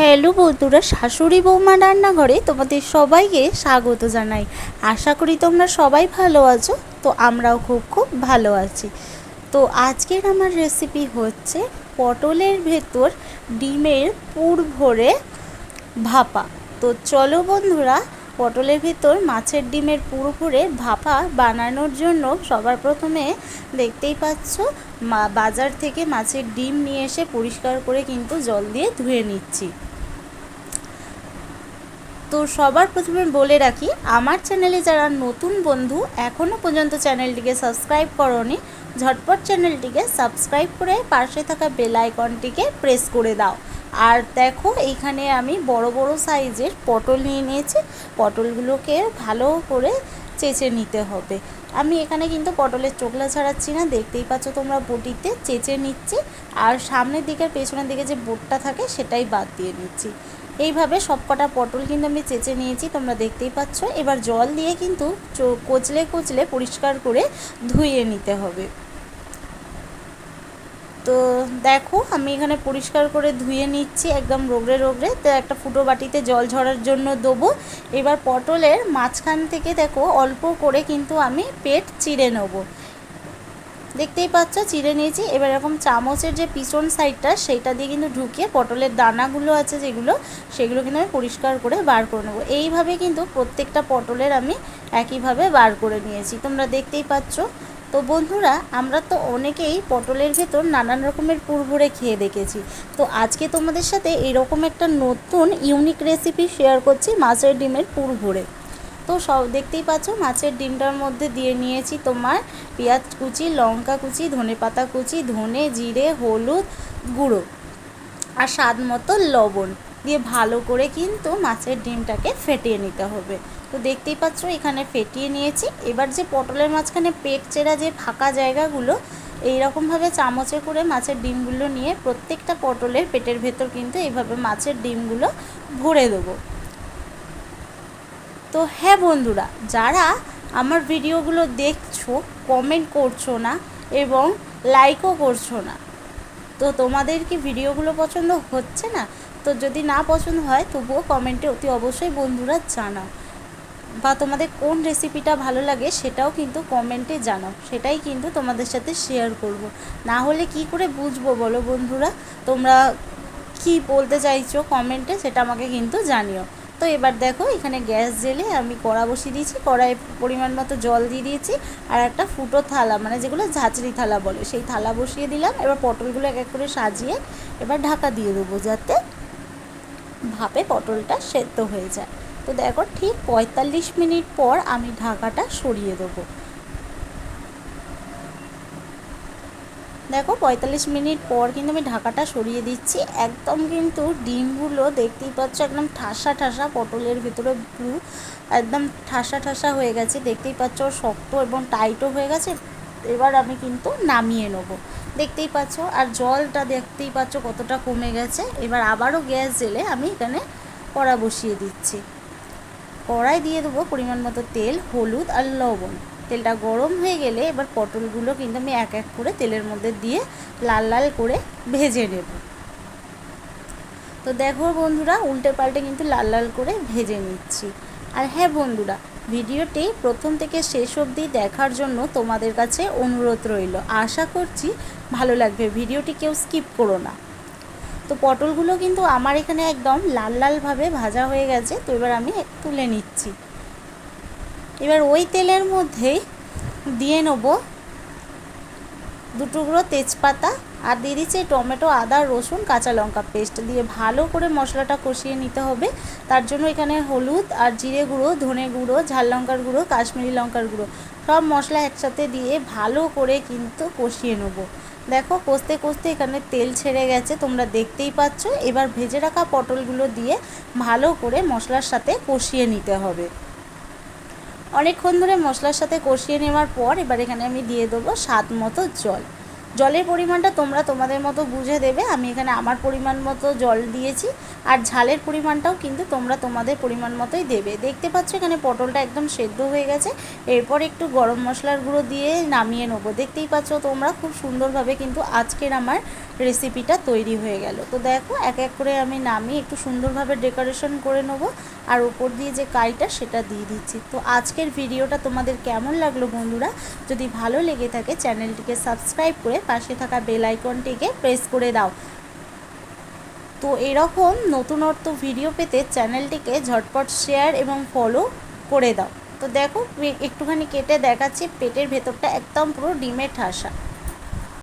Hello বন্ধুরা, শাশুড়ি বৌমা রান্নাঘরে তোমাদের সবাইকে স্বাগত জানাই। আশা করি তোমরা সবাই ভালো আছো। তো আমরাও খুব খুব ভালো আছি। তো আজকের আমার রেসিপি হচ্ছে পটলের ভেতর ডিমের পুর ভরে ভাপা। তো চলো বন্ধুরা, পটলের ভেতর মাছের ডিমের পুর ভরে ভাপা বানানোর জন্য সবার প্রথমে দেখতেই পাচ্ছ বাজার থেকে মাছের ডিম নিয়ে এসে পরিষ্কার করে কিন্তু জল দিয়ে ধুয়ে নিচ্ছি। তো সবার প্রথমে বলে রাখি, আমার চ্যানেলে যারা নতুন বন্ধু এখনও পর্যন্ত চ্যানেলটিকে সাবস্ক্রাইব করোনি, ঝটপট চ্যানেলটিকে সাবস্ক্রাইব করে পাশে থাকা বেল আইকনটিকে প্রেস করে দাও। আর দেখো, এইখানে আমি বড় বড় সাইজের পটল নিয়ে নিয়েছি। পটলগুলোকে ভালো করে চেঁচে নিতে হবে। আমি এখানে কিন্তু পটলের চোখলা ছাড়াচ্ছি না, দেখতেই পাচ্ছ তোমরা বটিতে চেঁচে নিচ্ছি। আর সামনের দিকে পেছনের দিকে যে বোটটা থাকে সেটাই বাদ দিয়ে নিচ্ছি। এইভাবে সবকটা পটল কিন্তু আমি চেঁচে নিয়েছি, তোমরা দেখতেই পাচ্ছ। এবার জল দিয়ে কিন্তু কচলে কচলে পরিষ্কার করে ধুয়ে নিতে হবে। তো দেখো, আমি এখানে পরিষ্কার করে ধুয়ে নিচ্ছি একদম রোগড়ে রোগড়ে। তো একটা ফুটো বাটিতে জল ঝরার জন্য দেবো। এবার পটলের মাঝখান থেকে দেখো অল্প করে কিন্তু আমি পেট চিড়ে নেবো। দেখতেই পাচ্ছ চিড়ে নিয়েছি। এবার এরকম চামচের যে পিছন সাইডটা সেইটা দিয়ে কিন্তু ঢুকিয়ে পটলের দানাগুলো আছে সেগুলো কিন্তু আমি পরিষ্কার করে বার করে নেবো। এইভাবে কিন্তু প্রত্যেকটা পটলের আমি একইভাবে বার করে নিয়েছি, তোমরা দেখতেই পাচ্ছ। তো বন্ধুরা, আমরা তো অনেকেই পটলের ভেতর নানান রকমের পুর ভরে খেয়ে দেখেছি। তো আজকে তোমাদের সাথে এরকম একটা নতুন ইউনিক রেসিপি শেয়ার করছি, মাছের ডিমের পুর ভরে। তো সব দেখতেই পাচ্ছ, মাছের ডিমটার মধ্যে দিয়ে নিয়েছি তোমার পেঁয়াজ কুচি, লঙ্কা কুচি, ধনেপাতা কুচি, ধনে, জিরে, হলুদ গুঁড়ো আর স্বাদ মতো লবণ দিয়ে ভালো করে কিন্তু মাছের ডিমটাকে ফেটিয়ে নিতে হবে। তো দেখতেই পাচ্ছ এখানে ফেটিয়ে নিয়েছি। এবার যে পটলের মাঝখানে পেট চেরা যে ফাঁকা জায়গাগুলো, এইরকমভাবে চামচে করে মাছের ডিমগুলো নিয়ে প্রত্যেকটা পটলের পেটের ভেতর কিন্তু এইভাবে মাছের ডিমগুলো ভরে দেবো। তো হ্যাঁ বন্ধুরা, যারা আমার ভিডিওগুলো দেখছো কমেন্ট করছো না এবং লাইকও করছো না, তো তোমাদের কি ভিডিওগুলো পছন্দ হচ্ছে না? তো যদি না পছন্দ হয় তবুও কমেন্টে অতি অবশ্যই বন্ধুরা জানাও, বা তোমাদের কোন রেসিপিটা ভালো লাগে সেটাও কিন্তু কমেন্টে জানাও। সেটাই কিন্তু তোমাদের সাথে শেয়ার করব। না হলে কি করে বুঝবো বলো বন্ধুরা, তোমরা কি বলতে চাইছো কমেন্টে সেটা আমাকে কিন্তু জানিও। তো এবার দেখো, এখানে গ্যাস জেলে আমি কড়া বসিয়ে দিয়েছি। কড়াই পরিমাণ মতো জল দিয়ে দিয়েছি। আর একটা ফুটো থালা, মানে যেগুলো ঝাঁচড়ি থালা বলে, সেই থালা বসিয়ে দিলাম। এবার পটলগুলো এক এক করে সাজিয়ে এবার ঢাকা দিয়ে দেবো, যাতে ভাপে পটলটা সেদ্ধ হয়ে যায়। তো দেখো, ঠিক 45 মিনিট পর আমি ঢাকাটা সরিয়ে দেবো। দেখো 45 মিনিট পর কিন্তু আমি ঢাকাটা সরিয়ে দিচ্ছি। একদম কিন্তু ডিমগুলো দেখতেই পাচ্ছ একদম ঠাসা ঠাসা, পটলের ভিতরে পুরো একদম ঠাসা ঠাসা হয়ে গেছে, দেখতেই পাচ্ছ শক্ত এবং টাইটও হয়ে গেছে। এবার আমি কিন্তু নামিয়ে নেবো, দেখতেই পাচ্ছ। আর জলটা দেখতেই পাচ্ছ কতটা কমে গেছে। এবার আবারও গ্যাস জেলে আমি এখানে কড়া বসিয়ে দিচ্ছি। কড়াই দিয়ে দেবো পরিমাণ মতো তেল, হলুদ আর লবণ। তেলটা গরম হয়ে গেলে এবার পটলগুলো কিন্তু আমি এক এক করে তেলের মধ্যে দিয়ে লাল লাল করে ভেজে নেব। তো দেখো বন্ধুরা, উল্টে পাল্টে কিন্তু লাল লাল করে ভেজে নিচ্ছি। আর হ্যাঁ বন্ধুরা, ভিডিওটি প্রথম থেকে শেষ অবধি দেখার জন্য তোমাদের কাছে অনুরোধ রইল। আশা করছি ভালো লাগবে, ভিডিওটি কেউ স্কিপ করো না। তো পটলগুলো কিন্তু আমার এখানে একদম লাল লালভাবে ভাজা হয়ে গেছে। তো এবার আমি তুলে নিচ্ছি। এবার ওই তেলের মধ্যেই দিয়ে নেব 2 টুকরো তেজপাতা, আর দিয়ে দিচ্ছি টমেটো, আদা, রসুন, কাঁচা লঙ্কা পেস্ট দিয়ে ভালো করে মশলাটা কষিয়ে নিতে হবে। তার জন্য এখানে হলুদ আর জিরে গুঁড়ো, ধনে গুঁড়ো, ঝাল লঙ্কার গুঁড়ো, কাশ্মীরি লঙ্কার গুঁড়ো সব মশলা একসাথে দিয়ে ভালো করে কিন্তু কষিয়ে নেব। দেখো কষতে কষতে এখানে তেল ছেড়ে গেছে, তোমরা দেখতেই পাচ্ছ। এবার ভেজে রাখা পটলগুলো দিয়ে ভালো করে মশলার সাথে কষিয়ে নিতে হবে। অনেকক্ষণ ধরে মশলার সাথে কষিয়ে নেওয়ার পর এবার এখানে আমি দিয়ে দেবো স্বাদ মতো জল। জলের পরিমাণটা তোমরা তোমাদের মতো বুঝে দেবে। আমি এখানে আমার পরিমাণ মতো জল দিয়েছি। আর ঝালের পরিমাণটাও কিন্তু তোমরা তোমাদের পরিমাণ মতোই দেবে। দেখতে পাচ্ছ এখানে পটলটা একদম সেদ্ধ হয়ে গেছে। এরপর একটু গরম মশলার গুঁড়ো দিয়ে নামিয়ে নেবো। দেখতেই পাচ্ছ তোমরা খুব সুন্দরভাবে কিন্তু আজকের আমার রেসিপিটা তৈরি হয়ে গেল। তো দেখো এক এক করে আমি নামিয়ে একটু সুন্দরভাবে ডেকোরেশন করে নেবো, আর উপর দিয়ে যে কাইটা সেটা দিয়ে দিচ্ছি। তো আজকের ভিডিওটা তোমাদের কেমন লাগলো বন্ধুরা? যদি ভালো লেগে থাকে চ্যানেলটিকে সাবস্ক্রাইব করে পাশে থাকা বেল আইকনটিকে প্রেস করে দাও। তো এরকম নতুনত্ব ভিডিও পেতে চ্যানেলটিকে ঝটপট শেয়ার এবং ফলো করে দাও। তো দেখো একটুখানি কেটে দেখাচ্ছি, পেটের ভেতরটা একদম পুরো ডিমে ঠাসা।